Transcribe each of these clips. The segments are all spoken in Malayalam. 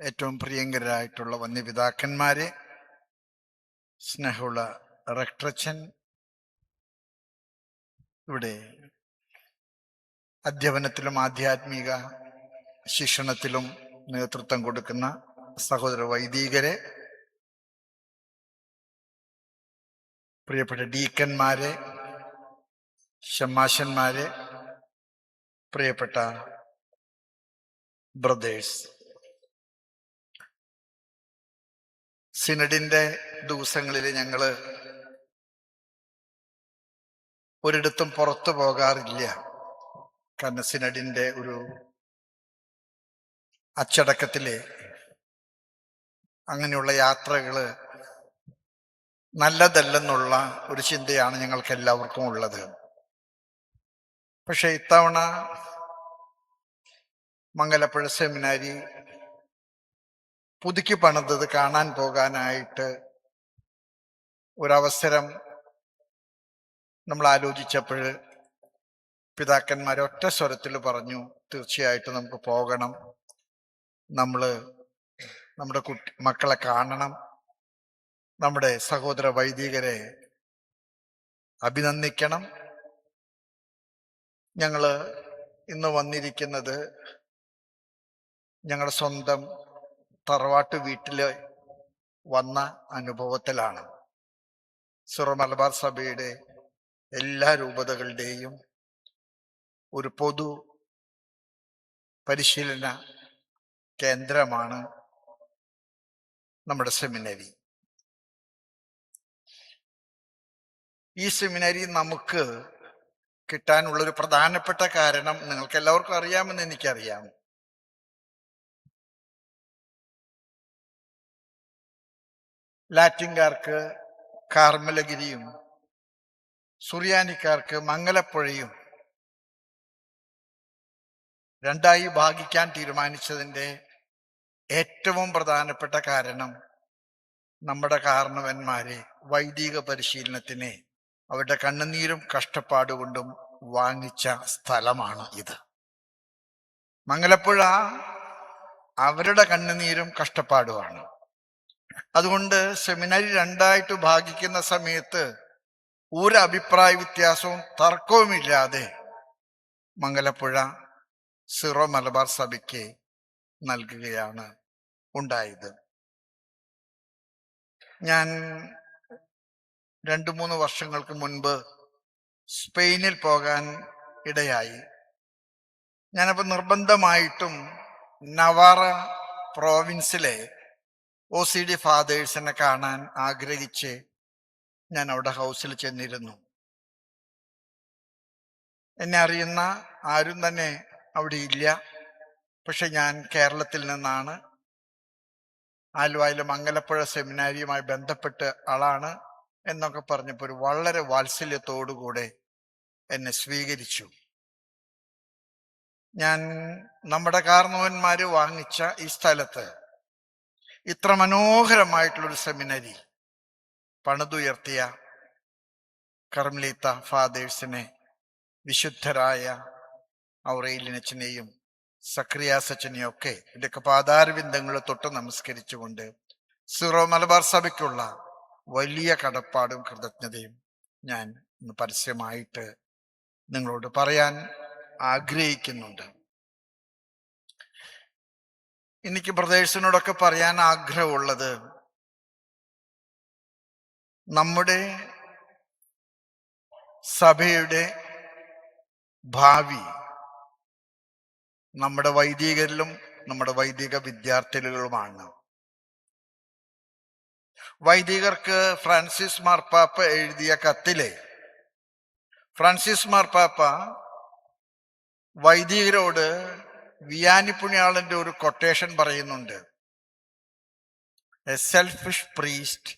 ഏറ്റവും പ്രിയങ്കരായിട്ടുള്ള വന്യപിതാക്കന്മാരെ, സ്നേഹമുള്ള റക്ടറച്ചൻ, ഇവിടെ അധ്യാപനത്തിലും ആധ്യാത്മിക ശിക്ഷണത്തിലും നേതൃത്വം കൊടുക്കുന്ന സഹോദര വൈദികരെ, പ്രിയപ്പെട്ട ഡീക്കന്മാരെ, ഷമ്മാശന്മാരെ, പ്രിയപ്പെട്ട ബ്രദേഴ്സ്, സിനഡിന്റെ ദിവസങ്ങളിൽ ഞങ്ങള് ഒരിടത്തും പുറത്തു പോകാറില്ല. കാരണം സിനഡിന്റെ ഒരു അച്ചടക്കത്തില് അങ്ങനെയുള്ള യാത്രകള് നല്ലതല്ലെന്നുള്ള ഒരു ചിന്തയാണ് ഞങ്ങൾക്ക് എല്ലാവർക്കും ഉള്ളത്. പക്ഷെ ഇത്തവണ മംഗലപ്പുഴ സെമിനാരി പുതുക്കി പണിതത് കാണാൻ പോകാനായിട്ട് ഒരവസരം നമ്മൾ ആലോചിച്ചപ്പോൾ പിതാക്കന്മാരെ ഒറ്റ സ്വരത്തിൽ പറഞ്ഞു, തീർച്ചയായിട്ടും നമുക്ക് പോകണം, നമ്മുടെ മക്കളെ കാണണം, നമ്മുടെ സഹോദര വൈദികരെ അഭിനന്ദിക്കണം. ഞങ്ങള് ഇന്ന് വന്നിരിക്കുന്നത് ഞങ്ങളുടെ സ്വന്തം തറവാട്ട് വീട്ടില് വന്ന അനുഭവത്തിലാണ്. സിറോ മലബാർ സഭയുടെ എല്ലാ രൂപതകളുടെയും ഒരു പൊതു പരിശീലന കേന്ദ്രമാണ് നമ്മുടെ സെമിനറി. ഈ സെമിനറി നമുക്ക് കിട്ടാനുള്ളൊരു പ്രധാനപ്പെട്ട കാരണം നിങ്ങൾക്ക് എല്ലാവർക്കും അറിയാമെന്ന് എനിക്കറിയാം. ലാറ്റിൻകാർക്ക് കാർമലഗിരിയും സുറിയാനിക്കാർക്ക് മംഗലപ്പുഴയും രണ്ടായി ഭാഗിക്കാൻ തീരുമാനിച്ചതിൻ്റെ ഏറ്റവും പ്രധാനപ്പെട്ട കാരണം നമ്മുടെ കാരണവന്മാരെ വൈദിക പരിശീലനത്തിന് അവരുടെ കണ്ണുനീരും കഷ്ടപ്പാടുകൊണ്ടും വാങ്ങിച്ച സ്ഥലമാണ് ഇത്. മംഗലപ്പുഴ അവരുടെ കണ്ണുനീരും കഷ്ടപ്പാടുമാണ്. അതുകൊണ്ട് സെമിനാരി രണ്ടായിട്ട് ഭാഗിക്കുന്ന സമയത്ത് ഒരു അഭിപ്രായ വ്യത്യാസവും തർക്കവുമില്ലാതെ മംഗലപ്പുഴ സിറോ മലബാർ സഭയ്ക്ക് നൽകുകയാണ് ഉണ്ടായത്. ഞാൻ 2-3 വർഷങ്ങൾക്ക് മുൻപ് സ്പെയിനിൽ പോകാൻ ഇടയായി. ഞാനപ്പോൾ നിർബന്ധമായിട്ടും നവാറ പ്രോവിൻസിലെ OCD ഫാദേഴ്സിനെ കാണാൻ ആഗ്രഹിച്ച് ഞാൻ അവിടെ ഹൗസിൽ ചെന്നിരുന്നു. എന്നെ അറിയുന്ന ആരും തന്നെ അവിടെ ഇല്ല. പക്ഷെ ഞാൻ കേരളത്തിൽ നിന്നാണ്, ആലുവയിലെ മംഗലപ്പുഴ സെമിനാരിയുമായി ബന്ധപ്പെട്ട ആളാണ് എന്നൊക്കെ പറഞ്ഞപ്പോൾ ഒരു വളരെ വാത്സല്യത്തോടുകൂടെ എന്നെ സ്വീകരിച്ചു. ഞാൻ നമ്മുടെ കാരണവന്മാര് വാങ്ങിച്ച ഈ സ്ഥലത്ത് ഇത്ര മനോഹരമായിട്ടുള്ളൊരു സെമിനറി പണിതുയർത്തിയ കർമ്മലീത്ത ഫാദേഴ്സിനെ, വിശുദ്ധരായ ഔറേലിയനച്ചനെയും സക്രിയാസച്ചനെയും ഒക്കെ ഇതൊക്കെ പാതാരവിന്ദങ്ങൾ തൊട്ട് നമസ്കരിച്ചുകൊണ്ട് സിറോ മലബാർ സഭയ്ക്കുള്ള വലിയ കടപ്പാടും കൃതജ്ഞതയും ഞാൻ ഇന്ന് പരസ്യമായിട്ട് നിങ്ങളോട് പറയാൻ ആഗ്രഹിക്കുന്നുണ്ട്. എനിക്ക് ബ്രദേഴ്സിനോടൊക്കെ പറയാൻ ആഗ്രഹമുള്ളത്, നമ്മുടെ സഭയുടെ ഭാവി നമ്മുടെ വൈദികരിലും നമ്മുടെ വൈദിക വിദ്യാർത്ഥികളുമാണ്. വൈദികർക്ക് ഫ്രാൻസിസ് മാർപ്പാപ്പ എഴുതിയ കത്തിലെ ഫ്രാൻസിസ് മാർപ്പാപ്പ വൈദികരോട് വിയാനി പുണ്യാളന്റെ ഒരു കൊട്ടേഷൻ പറയുന്നുണ്ട്. A selfish priest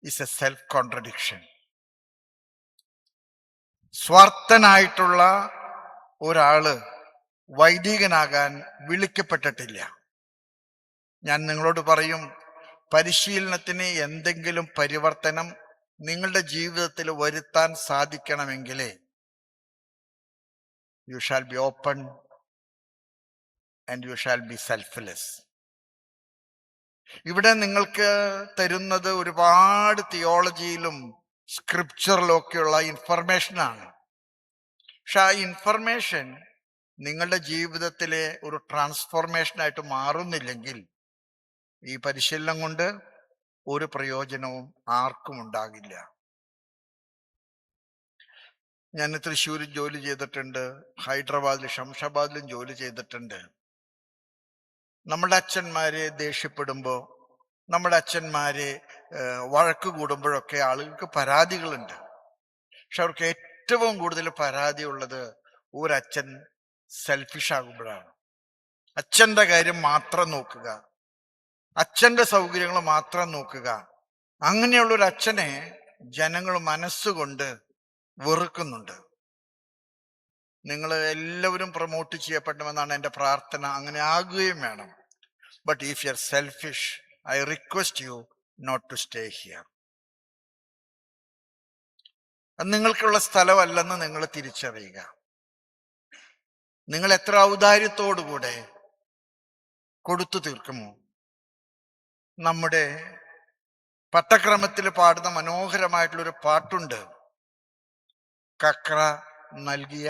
is a self contradiction. സ്വാർത്ഥനായിട്ടുള്ള ഒരാള് വൈദികനാകാൻ വിളിക്കപ്പെട്ടിട്ടില്ല. ഞാൻ നിങ്ങളോട് പറയും, പരിശീലനത്തിന് എന്തെങ്കിലും പരിവർത്തനം നിങ്ങളുടെ ജീവിതത്തിൽ വരുത്താൻ സാധിക്കണമെങ്കിൽ you shall be open and you shall be selfless. ഇവിടെ നിങ്ങൾക്ക് തരുന്നത് ഒരുപാട് തിയോളജിയിലും സ്ക്രിപ്ചറിലും ഒക്കെയുള്ള ഇൻഫർമേഷനാണ്. പക്ഷെ ആ ഇൻഫർമേഷൻ നിങ്ങളുടെ ജീവിതത്തിലെ ഒരു ട്രാൻസ്ഫോർമേഷനായിട്ട് മാറുന്നില്ലെങ്കിൽ ഈ പരിശീലനം കൊണ്ട് ഒരു പ്രയോജനവും ആർക്കും ഉണ്ടാകില്ല. ഞാൻ തൃശ്ശൂരിൽ ജോലി ചെയ്തിട്ടുണ്ട്, ഹൈദരാബാദിലും ശംഷാബാദിലും ജോലി ചെയ്തിട്ടുണ്ട്. നമ്മുടെ അച്ഛന്മാരെ ദേഷ്യപ്പെടുമ്പോൾ, നമ്മുടെ അച്ഛന്മാരെ വഴക്ക് കൂടുമ്പോഴൊക്കെ ആളുകൾക്ക് പരാതികളുണ്ട്. പക്ഷെ അവർക്ക് ഏറ്റവും കൂടുതൽ പരാതിയുള്ളത് ഒരച്ഛൻ സെൽഫിഷ് ആകുമ്പോഴാണ്. അച്ഛൻ്റെ കാര്യം മാത്രം നോക്കുക, അച്ഛൻ്റെ സൗകര്യങ്ങൾ മാത്രം നോക്കുക. അങ്ങനെയുള്ളൊരു അച്ഛനെ ജനങ്ങൾ മനസ്സുകൊണ്ട് വെറുക്കുന്നുണ്ട്. നിങ്ങൾ എല്ലാവരും പ്രൊമോട്ട് ചെയ്യപ്പെടണമെന്നാണ് എൻ്റെ പ്രാർത്ഥന. അങ്ങനെ ആകുകയും വേണം. But if you are selfish, I request you not to stay here. അത് നിങ്ങൾക്കുള്ള സ്ഥലമല്ലെന്ന് നിങ്ങൾ തിരിച്ചറിയുക. നിങ്ങൾ എത്ര ഔദാര്യത്തോടുകൂടെ കൊടുത്തു തീർക്കുമോ? നമ്മുടെ പട്ടക്രമത്തിൽ പാടുന്ന മനോഹരമായിട്ടുള്ളൊരു പാട്ടുണ്ട്. കക്ര നൽകിയ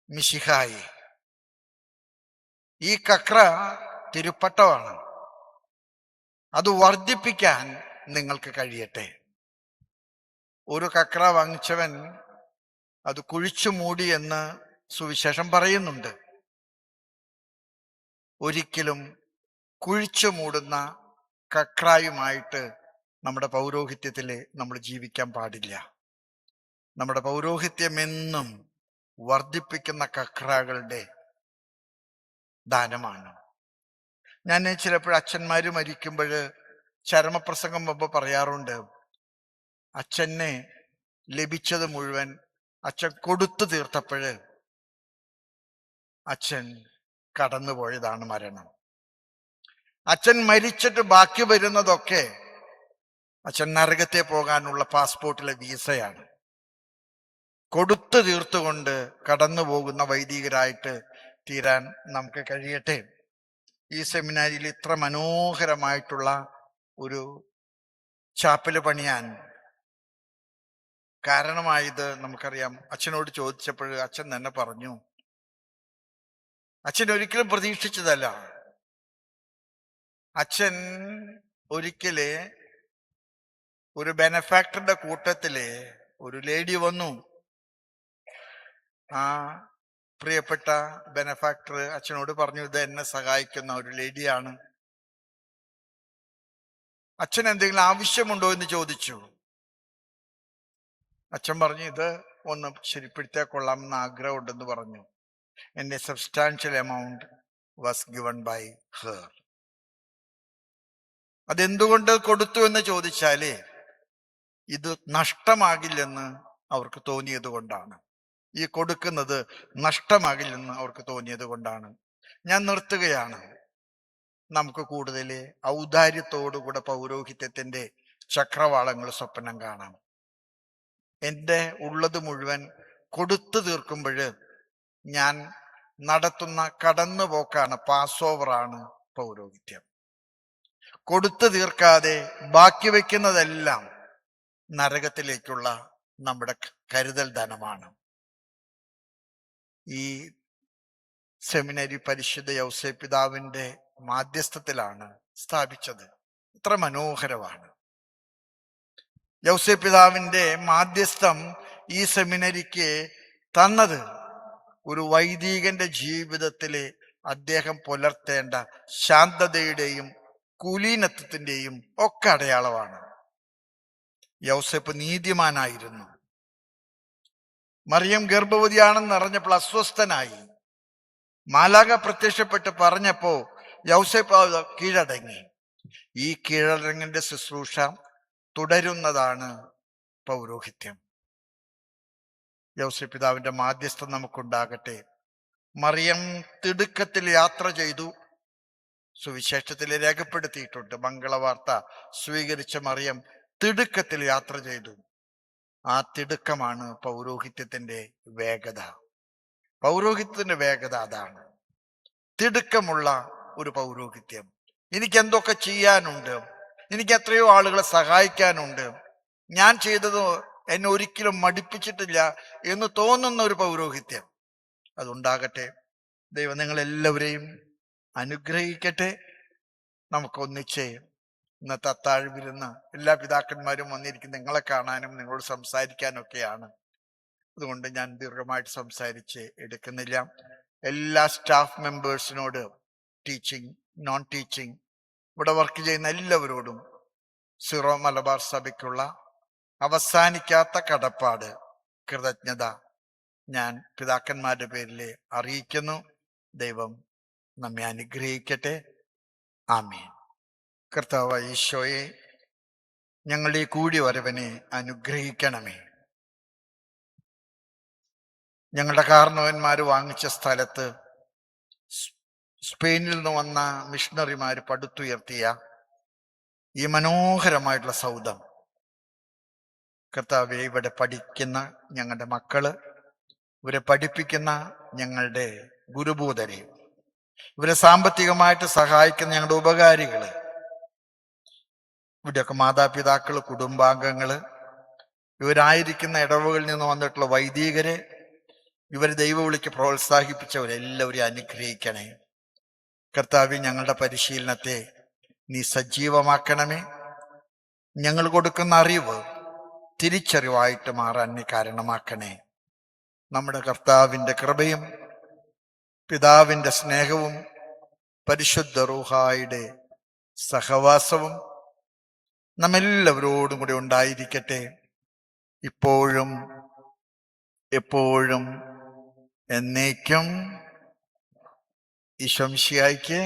മിശിഹായി. ഈ കക്ര തിരുപ്പട്ടമാണ്. അത് വർദ്ധിപ്പിക്കാൻ നിങ്ങൾക്ക് കഴിയട്ടെ. ഒരു കക്ര വാങ്ങിച്ചവൻ അത് കുഴിച്ചു മൂടി എന്ന് സുവിശേഷം പറയുന്നുണ്ട്. ഒരിക്കലും കുഴിച്ചു മൂടുന്ന കക്രായുമായിട്ട് നമ്മുടെ പൗരോഹിത്യത്തിൽ നമ്മൾ ജീവിക്കാൻ പാടില്ല. നമ്മുടെ പൗരോഹിത്യം എന്നും വർദ്ധിപ്പിക്കുന്ന കക്രാകളുടെ ദാനമാണ്. ഞാൻ ചിലപ്പോൾ അച്ഛന്മാര് മരിക്കുമ്പോൾ ചരമപ്രസംഗം മുമ്പ് പറയാറുണ്ട്, അച്ഛനെ ലഭിച്ചത് മുഴുവൻ അച്ഛൻ കൊടുത്തു തീർത്തപ്പോഴ് അച്ഛൻ കടന്നുപോയതാണ് മരണം. അച്ഛൻ മരിച്ചിട്ട് ബാക്കി വരുന്നതൊക്കെ അച്ഛൻ നരകത്തെ പോകാനുള്ള പാസ്പോർട്ടിലെ വീസയാണ്. കൊടുത്തു തീർത്തുകൊണ്ട് കടന്നു പോകുന്ന വൈദികരായിട്ട് തീരാൻ നമുക്ക് കഴിയട്ടെ. ഈ സെമിനാരിയിൽ ഇത്ര മനോഹരമായിട്ടുള്ള ഒരു ചാപ്പല് പണിയാൻ കാരണമായത് നമുക്കറിയാം. അച്ഛനോട് ചോദിച്ചപ്പോൾ അച്ഛൻ തന്നെ പറഞ്ഞു, അച്ഛൻ ഒരിക്കലും പ്രതീക്ഷിച്ചതല്ല. അച്ഛൻ ഒരിക്കല് ഒരു ബെനഫാക്ടറുടെ കൂട്ടത്തില് ഒരു ലേഡി വന്നു. ആ പ്രിയപ്പെട്ട ബെനഫാക്ടർ അച്ഛനോട് പറഞ്ഞു, ഇത് എന്നെ സഹായിക്കുന്ന ഒരു ലേഡിയാണ്. അച്ഛൻ എന്തെങ്കിലും ആവശ്യമുണ്ടോ എന്ന് ചോദിച്ചു. അച്ഛൻ പറഞ്ഞു, ഇത് ഒന്ന് ശരിപ്പെടുത്തിയാൽ കൊള്ളാമെന്ന് ആഗ്രഹമുണ്ടെന്ന് പറഞ്ഞു. And a substantial amount was given by her. അതെന്തുകൊണ്ട് കൊടുത്തു എന്ന് ചോദിച്ചാല് ഇത് നഷ്ടമാകില്ലെന്ന് അവർക്ക് തോന്നിയത് കൊണ്ടാണ്. ഈ കൊടുക്കുന്നത് നഷ്ടമാകില്ലെന്ന് അവർക്ക് തോന്നിയത് കൊണ്ടാണ്. ഞാൻ നിർത്തുകയാണ്. നമുക്ക് കൂടുതൽ ഔദാര്യത്തോടുകൂടെ പൗരോഹിത്യത്തിന്റെ ചക്രവാളങ്ങൾ സ്വപ്നം കാണാം. എൻ്റെ ഉള്ളത് മുഴുവൻ കൊടുത്തു തീർക്കുമ്പോൾ ഞാൻ നടത്തുന്ന കടന്നുപോക്കാണ്, പാസ് ഓവറാണ് പൗരോഹിത്യം. കൊടുത്തു തീർക്കാതെ ബാക്കി വെക്കുന്നതെല്ലാം നരകത്തിലേക്കുള്ള നമ്മുടെ കരുതൽ ധനമാണ്. ഈ സെമിനറി പരിശുദ്ധ യൗസേപ്പ് പിതാവിന്റെ മാധ്യസ്ഥത്തിലാണ് സ്ഥാപിച്ചത്. ഇത്ര മനോഹരമാണ്. യൗസേപ്പ് പിതാവിന്റെ മാധ്യസ്ഥം ഈ സെമിനറിക്ക് തന്നത് ഒരു വൈദികന്റെ ജീവിതത്തിലെ അദ്ദേഹം പുലർത്തേണ്ട ശാന്തതയുടെയും കുലീനത്വത്തിന്റെയും ഒക്കെ അടയാളമാണ്. യൗസേപ്പ് നീതിമാനായിരുന്നു. മറിയം ഗർഭവതിയാണെന്ന് അറിഞ്ഞപ്പോൾ അസ്വസ്ഥനായി. മാലാഖ പ്രത്യക്ഷപ്പെട്ട് പറഞ്ഞപ്പോ യൗസേപ്പ് കീഴടങ്ങി. ഈ കീഴടങ്ങിന്റെ ശുശ്രൂഷ തുടരുന്നതാണ് പൗരോഹിത്യം. യൗസേപ്പ് പിതാവിന്റെ മാധ്യസ്ഥം നമുക്കുണ്ടാകട്ടെ. മറിയം തിടുക്കത്തിൽ യാത്ര ചെയ്തു. സുവിശേഷത്തിൽ രേഖപ്പെടുത്തിയിട്ടുണ്ട്. മംഗളവാർത്ത സ്വീകരിച്ച മറിയം തിടുക്കത്തിൽ യാത്ര ചെയ്തു. ആ തിടുക്കമാണ് പൗരോഹിത്യത്തിന്റെ വേഗത. പൗരോഹിത്യത്തിന്റെ വേഗത അതാണ്. തിടുക്കമുള്ള ഒരു പൗരോഹിത്യം. എനിക്ക് എന്തൊക്കെ ചെയ്യാനുണ്ട്, എനിക്ക് എത്രയോ ആളുകളെ സഹായിക്കാനുണ്ട്, ഞാൻ ചെയ്തത് എന്നെ ഒരിക്കലും മടുപ്പിച്ചിട്ടില്ല എന്ന് തോന്നുന്ന ഒരു പൗരോഹിത്യം അതുണ്ടാകട്ടെ. ദൈവം നിങ്ങളെല്ലാവരെയും അനുഗ്രഹിക്കട്ടെ. നമുക്കൊന്നിച്ച് ഇന്നത്തെ അത്താഴ് വിരുന്ന് എല്ലാ പിതാക്കന്മാരും വന്നിരിക്കുന്ന നിങ്ങളെ കാണാനും നിങ്ങളോട് സംസാരിക്കാനും ഒക്കെയാണ്. അതുകൊണ്ട് ഞാൻ ദീർഘമായിട്ട് സംസാരിച്ച് എടുക്കുന്നില്ല. എല്ലാ സ്റ്റാഫ് മെമ്പേഴ്സിനോട്, ടീച്ചിങ്, നോൺ ടീച്ചിങ്, ഇവിടെ വർക്ക് ചെയ്യുന്ന എല്ലാവരോടും സിറോ മലബാർ സഭയ്ക്കുള്ള അവസാനിക്കാത്ത കടപ്പാട്, കൃതജ്ഞത ഞാൻ പിതാക്കന്മാരുടെ പേരിൽ അറിയിക്കുന്നു. ദൈവം നമ്മെ അനുഗ്രഹിക്കട്ടെ. ആമേൻ. കർത്താവായ ഈശോയെ, ഞങ്ങളുടെ ഈ കൂടി വരവനെ അനുഗ്രഹിക്കണമേ. ഞങ്ങളുടെ കാർന്നവന്മാർ വാങ്ങിച്ച സ്ഥലത്ത് സ്പെയിനിൽ നിന്ന് വന്ന മിഷണറിമാർ പടുത്തുയർത്തിയ ഈ മനോഹരമായിട്ടുള്ള സൗധം, കർത്താവെ, ഇവിടെ പഠിക്കുന്ന ഞങ്ങളുടെ മക്കള്, ഇവരെ പഠിപ്പിക്കുന്ന ഞങ്ങളുടെ ഗുരുഭൂതരെ, ഇവരെ സാമ്പത്തികമായിട്ട് സഹായിക്കുന്ന ഞങ്ങളുടെ ഉപകാരികള്, ഇവിടെയൊക്കെ മാതാപിതാക്കള്, കുടുംബാംഗങ്ങള്, ഇവരായിരിക്കുന്ന ഇടവകളിൽ നിന്ന് വന്നിട്ടുള്ള വൈദികര്, ഇവർ ദൈവവിളിക്ക് പ്രോത്സാഹിപ്പിച്ചവരെല്ലാവരെയും അനുഗ്രഹിക്കണേ. കർത്താവെ, ഞങ്ങളുടെ പരിശീലനത്തെ നീ സജീവമാക്കണമേ. ഞങ്ങൾ കൊടുക്കുന്ന അറിവ് തിരിച്ചറിവായിട്ട് മാറാൻ നീ കാരണമാക്കണേ. നമ്മുടെ കർത്താവിൻ്റെ കൃപയും പിതാവിൻ്റെ സ്നേഹവും പരിശുദ്ധ റൂഹായുടെ സഹവാസവും നമ്മെല്ലാവരോടും കൂടി ഉണ്ടായിരിക്കട്ടെ, ഇപ്പോഴും എപ്പോഴും എന്നേക്കും. ഈശോ മിശിഹായ്ക്ക്